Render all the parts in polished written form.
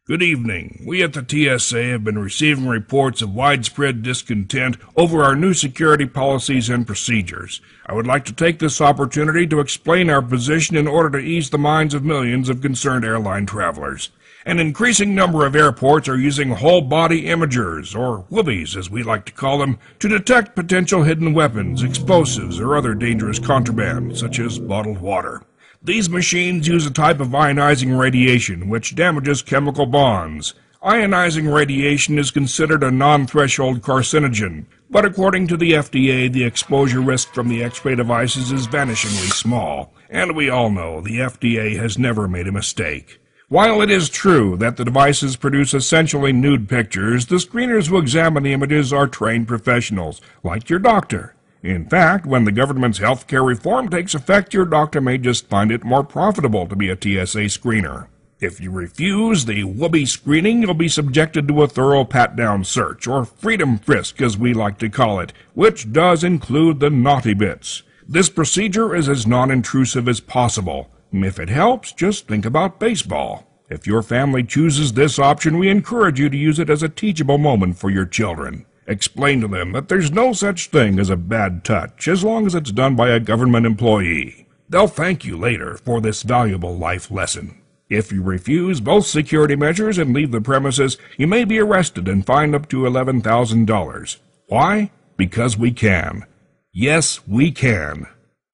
Good evening. We at the TSA have been receiving reports of widespread discontent over our new security policies and procedures. I would like to take this opportunity to explain our position in order to ease the minds of millions of concerned airline travelers. An increasing number of airports are using whole-body imagers, or WBIs as we like to call them, to detect potential hidden weapons, explosives, or other dangerous contraband, such as bottled water. These machines use a type of ionizing radiation which damages chemical bonds. Ionizing radiation is considered a non-threshold carcinogen, but according to the FDA, the exposure risk from the X-ray devices is vanishingly small, and we all know the FDA has never made a mistake. While it is true that the devices produce essentially nude pictures, the screeners who examine the images are trained professionals, like your doctor. In fact, when the government's healthcare reform takes effect, your doctor may just find it more profitable to be a TSA screener. If you refuse the WBI screening, you'll be subjected to a thorough pat-down search, or freedom frisk as we like to call it, which does include the naughty bits. This procedure is as non-intrusive as possible. If it helps, just think about baseball. If your family chooses this option, we encourage you to use it as a teachable moment for your children. Explain to them that there's no such thing as a bad touch as long as it's done by a government employee. They'll thank you later for this valuable life lesson. If you refuse both security measures and leave the premises, you may be arrested and fined up to $11,000. Why? Because we can. Yes, we can.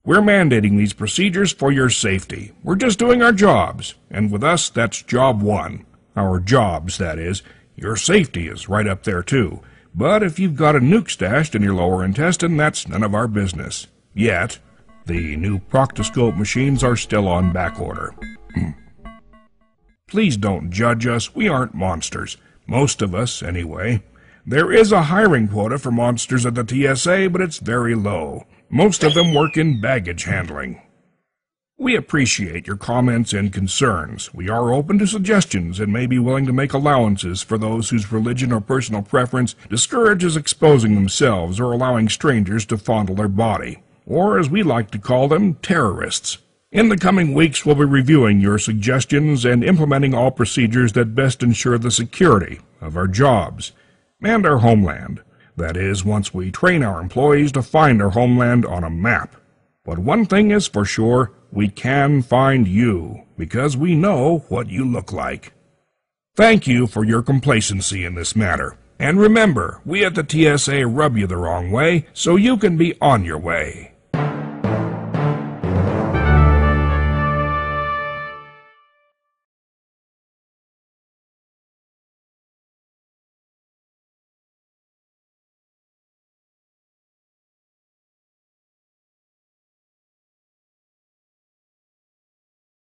We're mandating these procedures for your safety. We're just doing our jobs, and with us, that's job one. Our jobs, that is. Your safety is right up there, too. But if you've got a nuke stashed in your lower intestine, that's none of our business. Yet. The new proctoscope machines are still on back order. Please don't judge us. We aren't monsters. Most of us, anyway. There is a hiring quota for monsters at the TSA, but it's very low. Most of them work in baggage handling. We appreciate your comments and concerns. We are open to suggestions and may be willing to make allowances for those whose religion or personal preference discourages exposing themselves or allowing strangers to fondle their body, or as we like to call them, terrorists. In the coming weeks, we'll be reviewing your suggestions and implementing all procedures that best ensure the security of our jobs and our homeland. That is, once we train our employees to find our homeland on a map. But one thing is for sure, we can find you, because we know what you look like. Thank you for your complacency in this matter. And remember, we at the TSA rub you the wrong way, so you can be on your way.